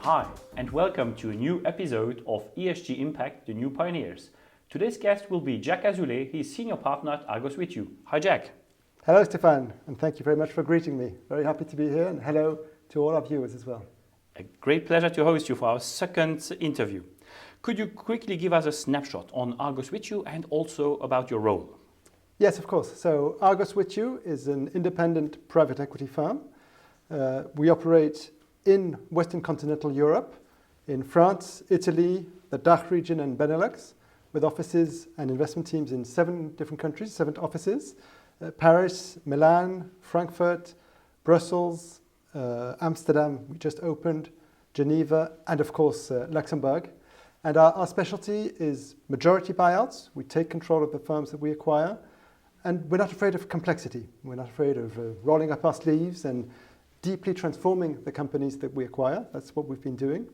Hi, and welcome to a new episode of ESG Impact, the New Pioneers. Today's guest will be Jack Azoulay. He's Senior Partner at Argos Wityu. Hi, Jack. Hello, Stefan, and thank you very much for greeting me. Very happy to be here, and hello to all our viewers as well. A great pleasure to host you for our second interview. Could you quickly give us a snapshot on Argos Wityu and also about your role? Yes, of course. So Argos Wityu is an independent private equity firm. We operate in Western Continental Europe, in France, Italy, the DACH region and Benelux, with offices and investment teams in 7 different countries, 7 offices, Paris, Milan, Frankfurt, Brussels, Amsterdam, we just opened, Geneva, and of course Luxembourg. And our specialty is majority buyouts. We take control of the firms that we acquire, and we're not afraid of complexity. We're not afraid of rolling up our sleeves and deeply transforming the companies that we acquire. That's what we've been doing.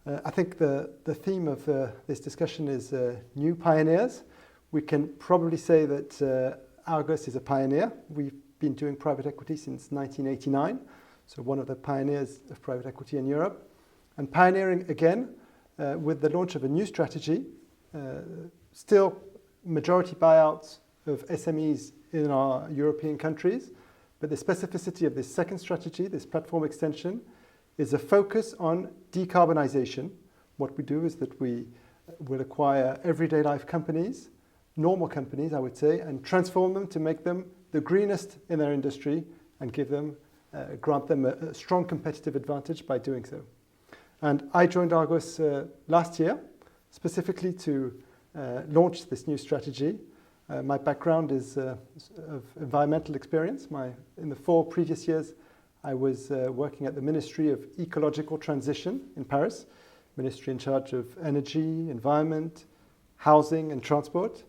I think the theme of this discussion is new pioneers. We can probably say that Argos is a pioneer. We've been doing private equity since 1989, so one of the pioneers of private equity in Europe. And pioneering again with the launch of a new strategy, still majority buyouts of SMEs in our European countries. But the specificity of this second strategy, this platform extension, is a focus on decarbonisation. What we do is that we will acquire everyday life companies, normal companies, I would say, and transform them to make them the greenest in their industry and grant them a strong competitive advantage by doing so. And I joined Argos last year, specifically to launch this new strategy. My background is of environmental experience. In the 4 previous years, I was working at the Ministry of Ecological Transition in Paris, ministry in charge of energy, environment, housing and transport,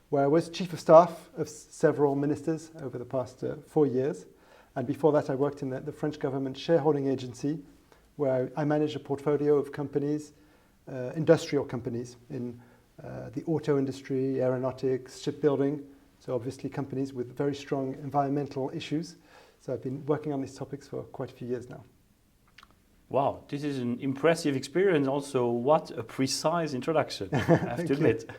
where I was chief of staff of several ministers over the past 4 years. And before that, I worked in the French government shareholding agency, where I managed a portfolio of companies, industrial companies in the auto industry, aeronautics, shipbuilding, so obviously companies with very strong environmental issues. So I've been working on these topics for quite a few years now. Wow, this is an impressive experience. Also, what a precise introduction, I have to admit.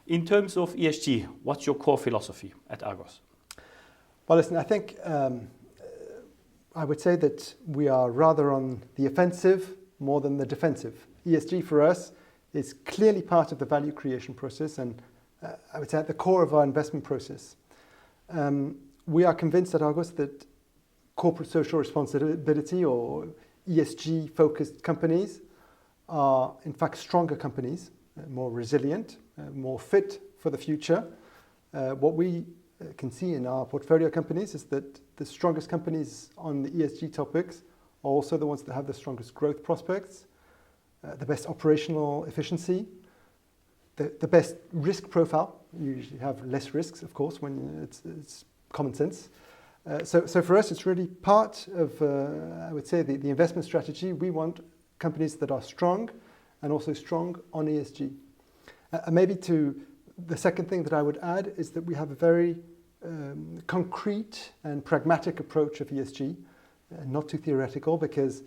In terms of ESG, what's your core philosophy at Argos? Well, listen, I think I would say that we are rather on the offensive more than the defensive. ESG for us is clearly part of the value creation process and I would say at the core of our investment process. We are convinced at Argos that corporate social responsibility or ESG focused companies are in fact stronger companies, more resilient, more fit for the future. What we can see in our portfolio companies is that the strongest companies on the ESG topics are also the ones that have the strongest growth prospects, the best operational efficiency, the best risk profile. You usually have less risks, of course, when it's common sense. So for us, it's really part of, I would say, the investment strategy. We want companies that are strong and also strong on ESG. Maybe to the second thing that I would add is that we have a very concrete and pragmatic approach of ESG, not too theoretical, because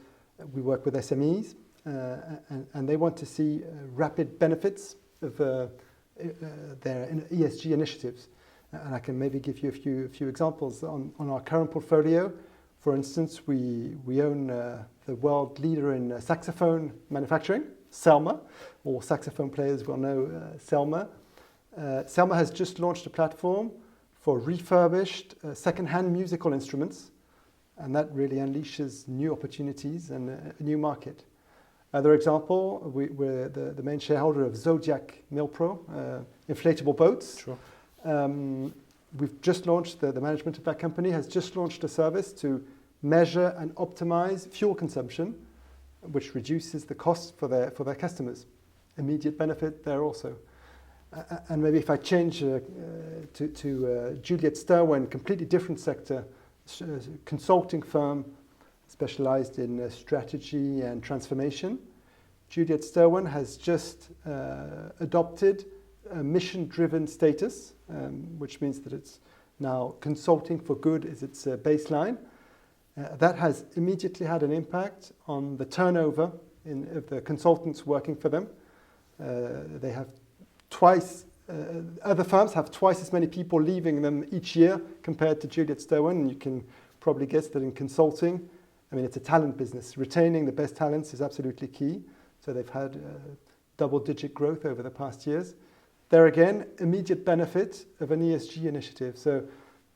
we work with SMEs and they want to see rapid benefits of their ESG initiatives. And I can maybe give you a few examples on our current portfolio. For instance, we own the world leader in saxophone manufacturing, Selma. All saxophone players will know Selma. Selma has just launched a platform for refurbished second-hand musical instruments, and that really unleashes new opportunities and a new market. Another example, we're the main shareholder of Zodiac Milpro, inflatable boats. Sure. We've just launched, the management of that company has just launched a service to measure and optimize fuel consumption, which reduces the cost for their customers. Immediate benefit there also. And maybe if I change to Juliet Sterwen, completely different sector, consulting firm specialized in strategy and transformation. Juliet Sterwen has just adopted a mission-driven status, which means that it's now consulting for good is its baseline. That has immediately had an impact on the turnover of the consultants working for them. They have other firms have twice as many people leaving them each year compared to Juliet Stowen, and you can probably guess that in consulting, I mean, it's a talent business. Retaining the best talents is absolutely key. So they've had double-digit growth over the past years. There again, immediate benefit of an ESG initiative. So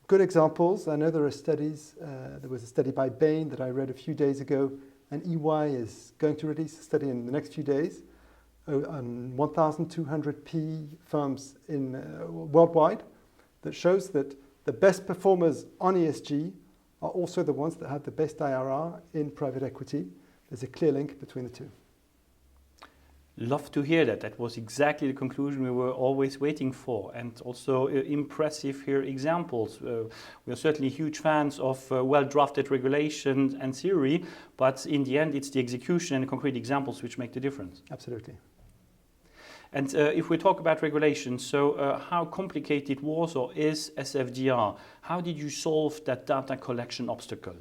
good examples. I know there are studies. There was a study by Bain that I read a few days ago, and EY is going to release a study in the next few days on 1,200 PE firms worldwide that shows that the best performers on ESG are also the ones that have the best IRR in private equity. There's a clear link between the two. Love to hear that. That was exactly the conclusion we were always waiting for, and also impressive here examples. We are certainly huge fans of well-drafted regulations and theory, but in the end it's the execution and the concrete examples which make the difference. Absolutely. And if we talk about regulation, so how complicated was or is SFDR? How did you solve that data collection obstacle?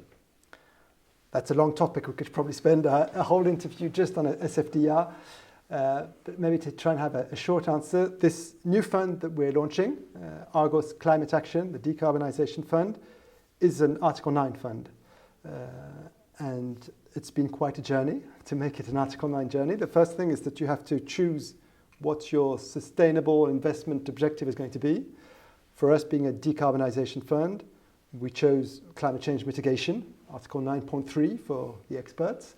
That's a long topic. We could probably spend a whole interview just on SFDR. But maybe to try and have a short answer, this new fund that we're launching, Argos Climate Action, the decarbonisation fund, is an Article 9 fund. And it's been quite a journey to make it an Article 9 journey. The first thing is that you have to choose what your sustainable investment objective is going to be. For us, being a decarbonisation fund, we chose climate change mitigation, Article 9.3 for the experts.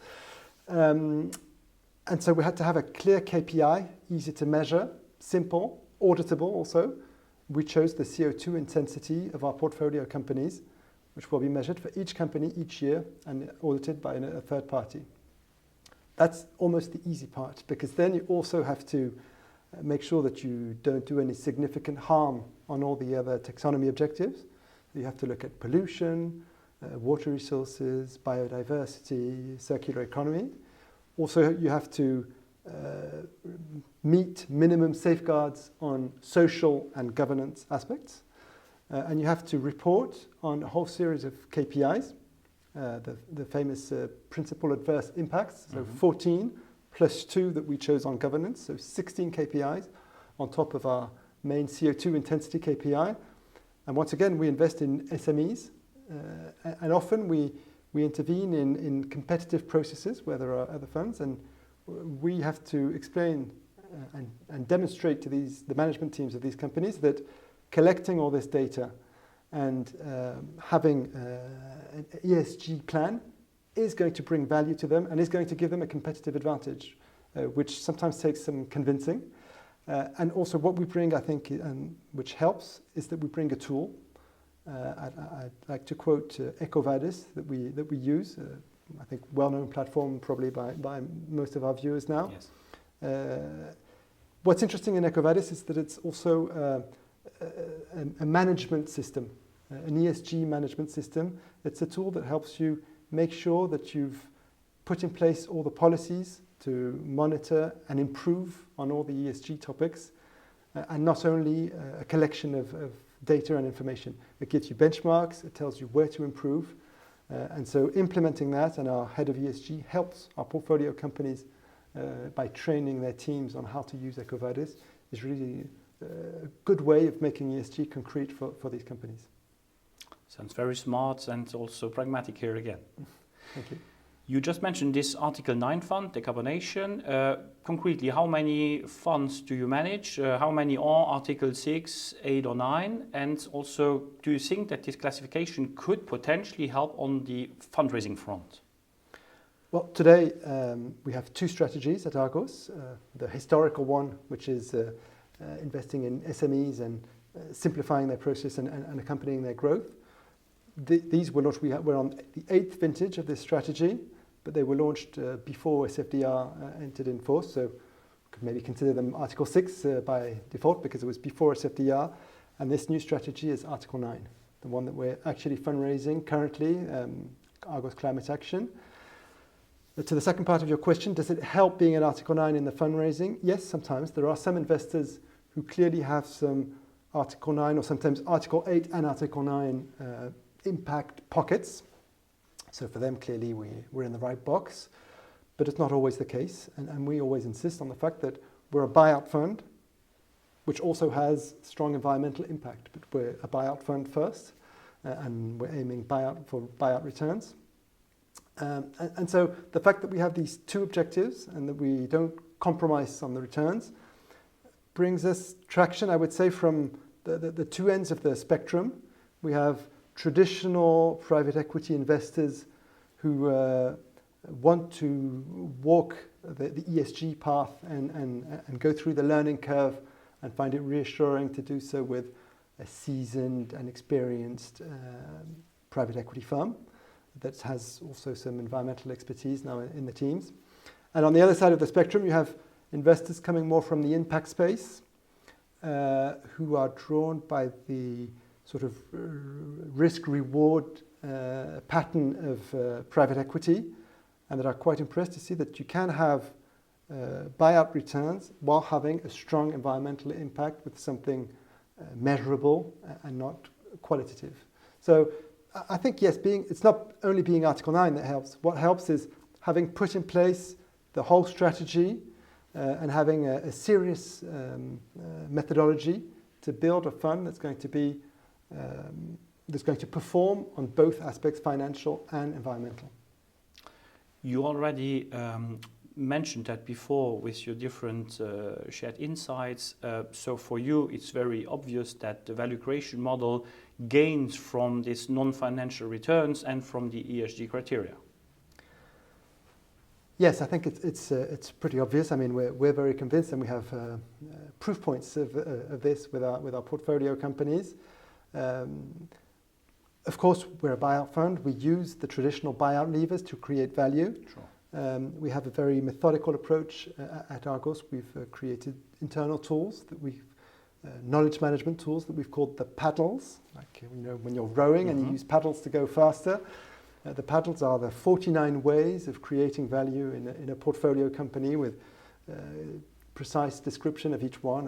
And so we had to have a clear KPI, easy to measure, simple, auditable also. We chose the CO2 intensity of our portfolio companies, which will be measured for each company each year and audited by a third party. That's almost the easy part, because then you also have to make sure that you don't do any significant harm on all the other taxonomy objectives. You have to look at pollution, water resources, biodiversity, circular economy. Also, you have to meet minimum safeguards on social and governance aspects. And you have to report on a whole series of KPIs, the famous principal adverse impacts, so 14 plus 2 that we chose on governance, so 16 KPIs on top of our main CO2 intensity KPI. And once again, we invest in SMEs, and often we intervene in competitive processes where there are other funds, and we have to explain and demonstrate to the management teams of these companies that collecting all this data and having an ESG plan is going to bring value to them and is going to give them a competitive advantage, which sometimes takes some convincing. And also what we bring, I think, which helps, is that we bring a tool. I'd like to quote EcoVadis that we use, I think well-known platform probably by most of our viewers now. Yes. What's interesting in EcoVadis is that it's also a management system, an ESG management system. It's a tool that helps you make sure that you've put in place all the policies to monitor and improve on all the ESG topics, and not only a collection of data and information. It gives you benchmarks, it tells you where to improve, and so implementing that, and our head of ESG helps our portfolio companies by training their teams on how to use EcoVadis, is really a good way of making ESG concrete for these companies. Sounds very smart and also pragmatic here again. Thank you. You just mentioned this Article 9 fund, decarbonation. Concretely, how many funds do you manage? How many are Article 6, 8 or 9? And also, do you think that this classification could potentially help on the fundraising front? Well, today we have two strategies at Argos. The historical one, which is investing in SMEs and simplifying their process and accompanying their growth. These were launched, we're on the 8th vintage of this strategy, but they were launched before SFDR entered in force, so we could maybe consider them Article 6 by default because it was before SFDR, and this new strategy is Article 9, the one that we're actually fundraising currently, Argos Climate Action. To the second part of your question, does it help being at Article 9 in the fundraising? Yes, sometimes. There are some investors who clearly have some Article 9 or sometimes Article 8 and Article 9 impact pockets. So for them, clearly, we're in the right box, but it's not always the case. And we always insist on the fact that we're a buyout fund, which also has strong environmental impact. But we're a buyout fund first, and we're aiming for buyout returns. And so the fact that we have these two objectives and that we don't compromise on the returns brings us traction, I would say, from the two ends of the spectrum. We have traditional private equity investors who want to walk the ESG path and go through the learning curve and find it reassuring to do so with a seasoned and experienced private equity firm that has also some environmental expertise now in the teams. And on the other side of the spectrum, you have investors coming more from the impact space who are drawn by the sort of risk-reward pattern of private equity, and that are quite impressed to see that you can have buyout returns while having a strong environmental impact with something measurable and not qualitative. So I think, yes, it's not only being Article 9 that helps. What helps is having put in place the whole strategy and having a serious methodology to build a fund that's going to perform on both aspects, financial and environmental. You already mentioned that before with your different shared insights. So for you, it's very obvious that the value creation model gains from these non-financial returns and from the ESG criteria. Yes, I think it's pretty obvious. I mean, we're very convinced, and we have proof points of this with our portfolio companies. Of course, we're a buyout fund. We use the traditional buyout levers to create value. Sure. We have a very methodical approach at Argos. We've created internal tools knowledge management tools that we've called the paddles. Like, when you're rowing and you use paddles to go faster. The paddles are the 49 ways of creating value in a portfolio company with precise description of each one.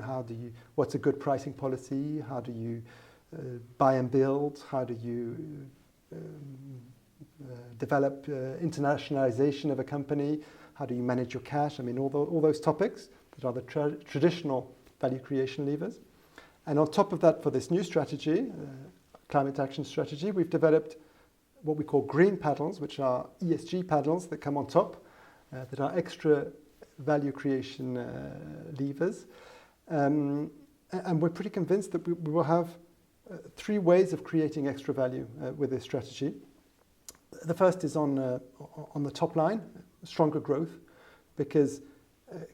What's a good pricing policy? How do you buy and build? How do you develop internationalization of a company? How do you manage your cash? I mean, all those topics that are the traditional value creation levers. And on top of that, for this new strategy, climate action strategy, we've developed what we call green paddles, which are ESG paddles that come on top, that are extra value creation levers. And we're pretty convinced that we will have three ways of creating extra value with this strategy. The first is on the top line, stronger growth, because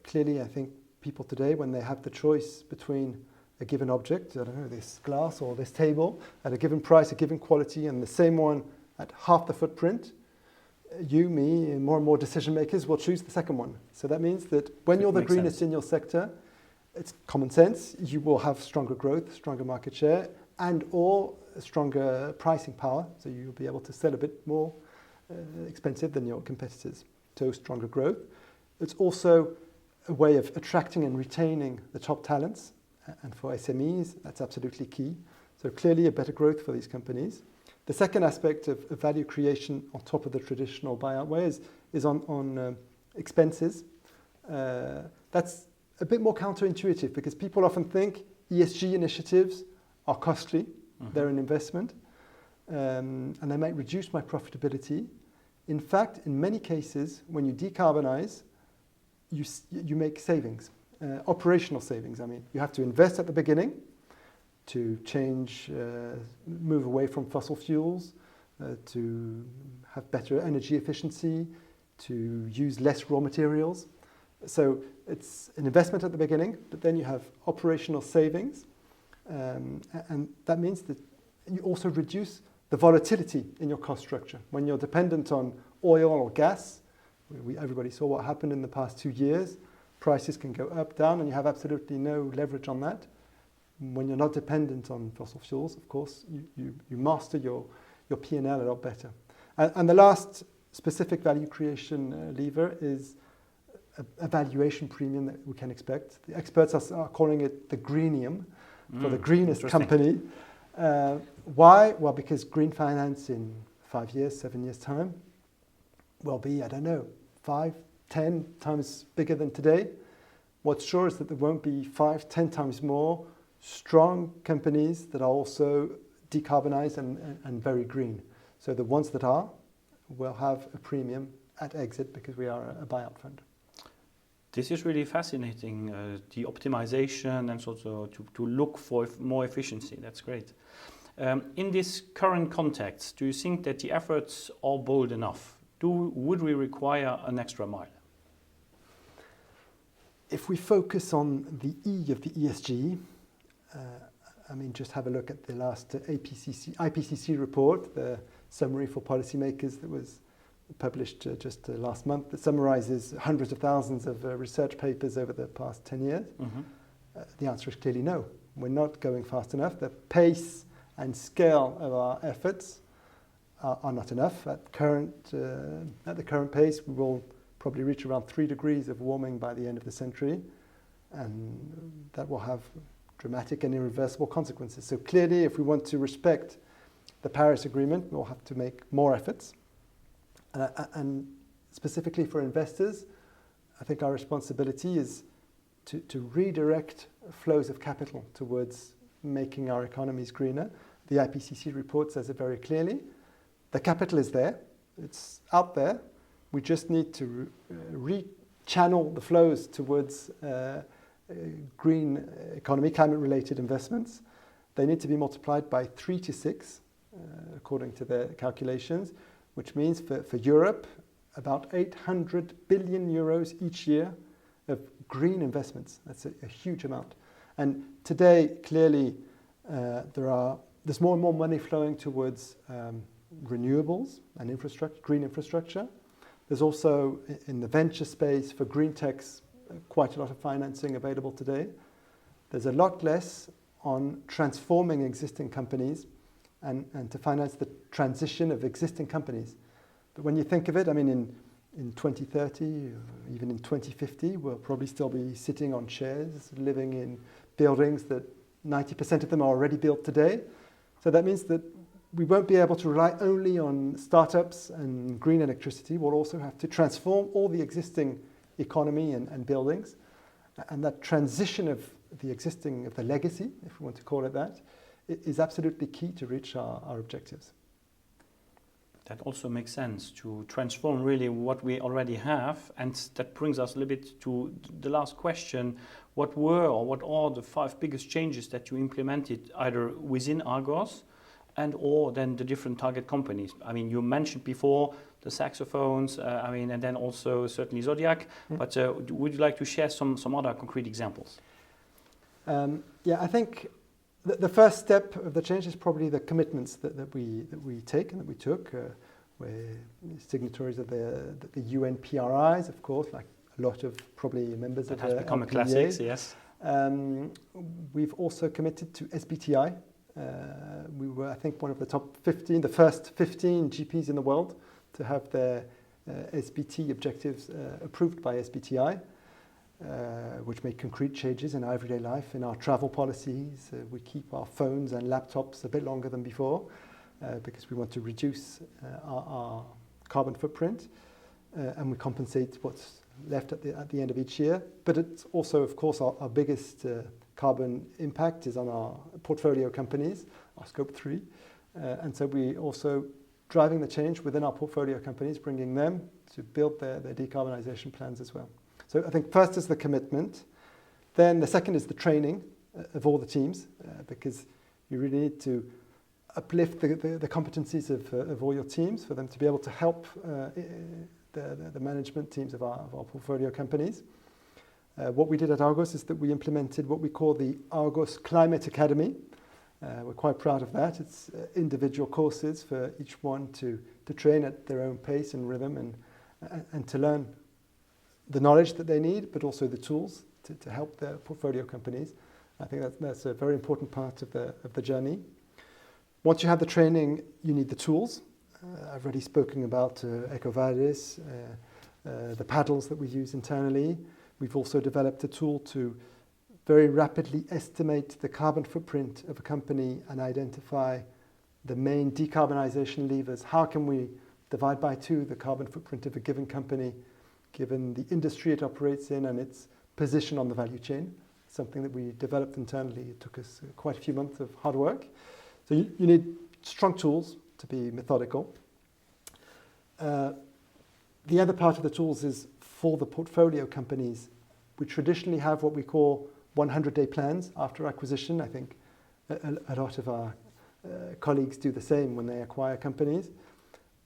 clearly I think people today, when they have the choice between a given object, I don't know, this glass or this table, at a given price, a given quality, and the same one at half the footprint, you, me, and more decision makers will choose the second one. So that means that when you're the greenest in your sector, it's common sense, you will have stronger growth, stronger market share, and or stronger pricing power. So you'll be able to sell a bit more expensive than your competitors. So stronger growth. It's also a way of attracting and retaining the top talents. And for SMEs, that's absolutely key. So clearly a better growth for these companies. The second aspect of value creation on top of the traditional buyout way is on expenses. That's a bit more counterintuitive because people often think ESG initiatives are costly. Mm-hmm. They're an investment, and they might reduce my profitability. In fact, in many cases, when you decarbonize, you make savings, operational savings. I mean, you have to invest at the beginning to change, move away from fossil fuels, to have better energy efficiency, to use less raw materials. So it's an investment at the beginning, but then you have operational savings. And that means that you also reduce the volatility in your cost structure. When you're dependent on oil or gas, everybody saw what happened in the past 2 years. Prices can go up, down, and you have absolutely no leverage on that. When you're not dependent on fossil fuels, of course, you master your P&L a lot better. And the last specific value creation lever is a valuation premium that we can expect. The experts are calling it the greenium for the greenest company. Why? Well, because green finance in 5 years, 7 years' time will be, I don't know, 5, 10 times bigger than today. What's sure is that there won't be 5, 10 times more strong companies that are also decarbonized and very green. So the ones that are will have a premium at exit because we are a buyout fund. This is really fascinating, the optimization and also to look for more efficiency. That's great. In this current context, do you think that the efforts are bold enough? Would we require an extra mile? If we focus on the E of the ESG, just have a look at the last IPCC report, the summary for policymakers that was published just last month, that summarizes hundreds of thousands of research papers over the past 10 years. Mm-hmm. The answer is clearly no. We're not going fast enough. The pace and scale of our efforts are not enough. At the current pace, we will probably reach around 3 degrees of warming by the end of the century, and that will have dramatic and irreversible consequences. So clearly, if we want to respect the Paris Agreement, we'll have to make more efforts. And specifically for investors, I think our responsibility is to redirect flows of capital towards making our economies greener. The IPCC report says it very clearly. The capital is there. It's out there. We just need to re-channel the flows towards green economy, climate-related investments. They need to be multiplied by 3 to 6, according to their calculations, which means for Europe, about 800 billion euros each year of green investments. That's a huge amount. And today, clearly, there's more and more money flowing towards renewables and infrastructure, green infrastructure. There's also, in the venture space for green techs, quite a lot of financing available today. There's a lot less on transforming existing companies and to finance the transition of existing companies. But when you think of it, in 2030, even in 2050, we'll probably still be sitting on chairs, living in buildings that 90% of them are already built today. So that means that we won't be able to rely only on startups and green electricity. We'll also have to transform all the existing economy and buildings. And that transition of the legacy, if we want to call it that, is absolutely key to reach our objectives. That also makes sense, to transform really what we already have. And that brings us a little bit to the last question. What are the 5 biggest changes that you implemented either within Argos or then the different target companies? You mentioned before the saxophones, and then also certainly Zodiac, but would you like to share some other concrete examples? I think the first step of the change is probably the commitments that we take and that we took. We're signatories of the UN PRIs, of course, like a lot of probably members of the has become a classic, yes. We've also committed to SBTi. We were, I think, one of the top 15, the first 15 GPs in the world to have their SBT objectives approved by SBTi. Which make concrete changes in our everyday life, in our travel policies. We keep our phones and laptops a bit longer than before because we want to reduce our carbon footprint, and we compensate what's left at the end of each year. But it's also, of course, our biggest carbon impact is on our portfolio companies, our scope 3. And so we also driving the change within our portfolio companies, bringing them to build their decarbonisation plans as well. So I think first is the commitment. Then the second is the training of all the teams, because you really need to uplift the competencies of all your teams for them to be able to help the management teams of our portfolio companies. What we did at Argos is that we implemented what we call the Argos Climate Academy. We're quite proud of that. It's individual courses for each one to train at their own pace and rhythm and to learn the knowledge that they need, but also the tools to help their portfolio companies. I think that's a very important part of the journey. Once you have the training, you need the tools. I've already spoken about EcoVadis, the paddles that we use internally. We've also developed a tool to very rapidly estimate the carbon footprint of a company and identify the main decarbonisation levers. How can we divide by 2 the carbon footprint of a given company, given the industry it operates in and its position on the value chain? Something that we developed internally. It took us quite a few months of hard work. So you need strong tools to be methodical. The other part of the tools is for the portfolio companies. We traditionally have what we call 100-day plans after acquisition. I think a lot of our colleagues do the same when they acquire companies.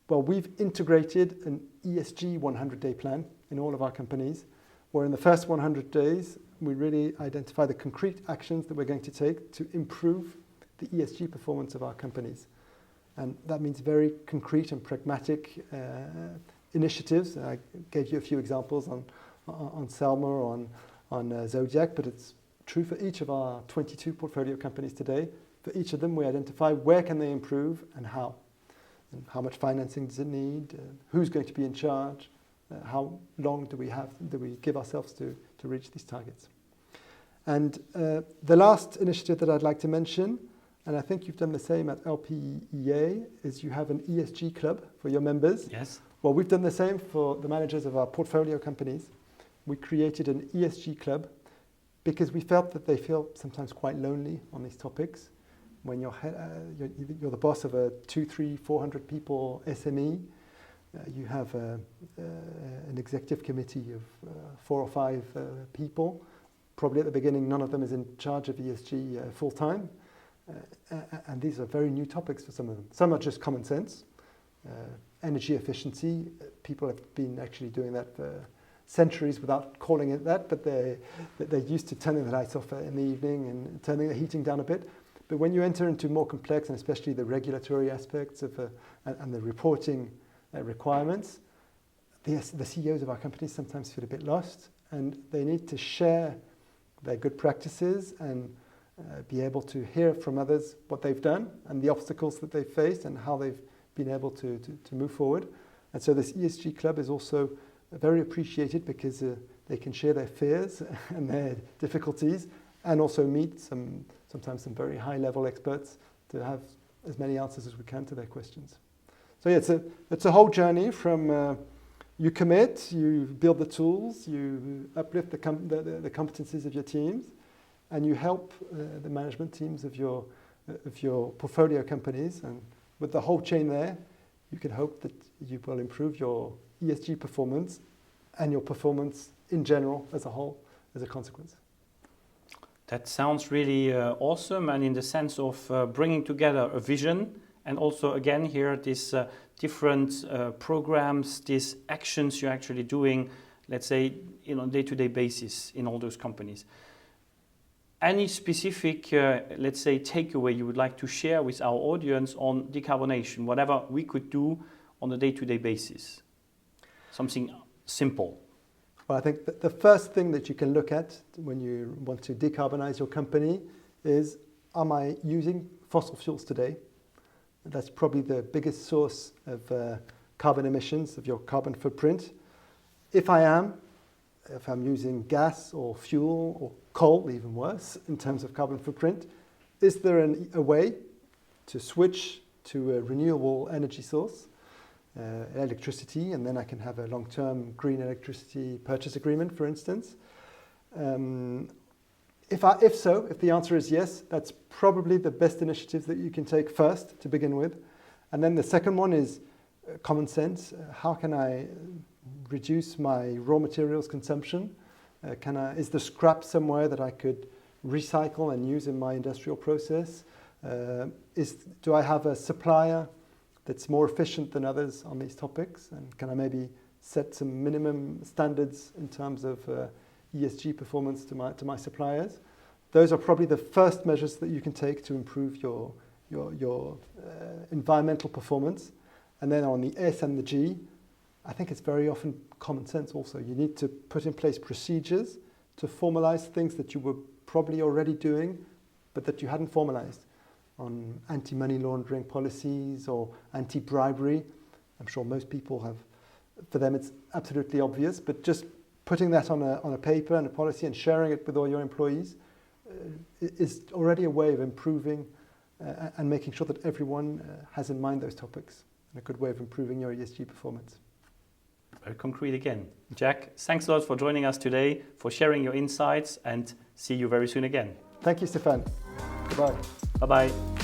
Well, we've integrated an ESG 100-day plan in all of our companies, where in the first 100 days, we really identify the concrete actions that we're going to take to improve the ESG performance of our companies. And that means very concrete and pragmatic initiatives. I gave you a few examples on Selma or on Zodiac, but it's true for each of our 22 portfolio companies today. For each of them, we identify where can they improve and how. And how much financing does it need? Who's going to be in charge? How long do we give ourselves to reach these targets? And the last initiative that I'd like to mention, and I think you've done the same at LPEA, is you have an ESG club for your members. Yes. Well, we've done the same for the managers of our portfolio companies. We created an ESG club because we felt that they feel sometimes quite lonely on these topics. When you're the boss of a 200, 300, 400 people SME, you have an executive committee of 4 or 5 people. Probably at the beginning, none of them is in charge of ESG full time. And these are very new topics for some of them. Some are just common sense. Energy efficiency, people have been actually doing that for centuries without calling it that, but they're used to turning the lights off in the evening and turning the heating down a bit. But when you enter into more complex, and especially the regulatory aspects of and the reporting requirements, the CEOs of our companies sometimes feel a bit lost, and they need to share their good practices and be able to hear from others what they've done and the obstacles that they've faced and how they've been able to move forward. And so this ESG club is also very appreciated because they can share their fears and their difficulties and also meet sometimes some very high-level experts to have as many answers as we can to their questions. So yeah, it's a whole journey from you commit, you build the tools, you uplift the competencies of your teams, and you help the management teams of your portfolio companies. And with the whole chain there, you can hope that you will improve your ESG performance and your performance in general as a whole as a consequence. That sounds really awesome, and in the sense of bringing together a vision and also again here these different programs, these actions you're actually doing, let's say, on a day-to-day basis in all those companies. Any specific, let's say, takeaway you would like to share with our audience on decarbonation, whatever we could do on a day-to-day basis? Something simple. Well, I think the first thing that you can look at when you want to decarbonize your company is, am I using fossil fuels today? That's probably the biggest source of carbon emissions, of your carbon footprint. If I'm using gas or fuel or coal, even worse, in terms of carbon footprint, is there a way to switch to a renewable energy source? Electricity, and then I can have a long-term green electricity purchase agreement, for instance. If the answer is yes, that's probably the best initiatives that you can take first to begin with. And then the second one is common sense. How can I reduce my raw materials consumption? Is there scrap somewhere that I could recycle and use in my industrial process? Do I have a supplier that's more efficient than others on these topics? And can I maybe set some minimum standards in terms of ESG performance to my suppliers? Those are probably the first measures that you can take to improve your environmental performance. And then on the S and the G, I think it's very often common sense also. You need to put in place procedures to formalize things that you were probably already doing, but that you hadn't formalized, on anti-money laundering policies or anti-bribery. I'm sure most people have, for them it's absolutely obvious, but just putting that on a paper and a policy and sharing it with all your employees is already a way of improving and making sure that everyone has in mind those topics, and a good way of improving your ESG performance. Very concrete again. Jack, thanks a lot for joining us today, for sharing your insights, and see you very soon again. Thank you, Stefan. Goodbye. Bye-bye.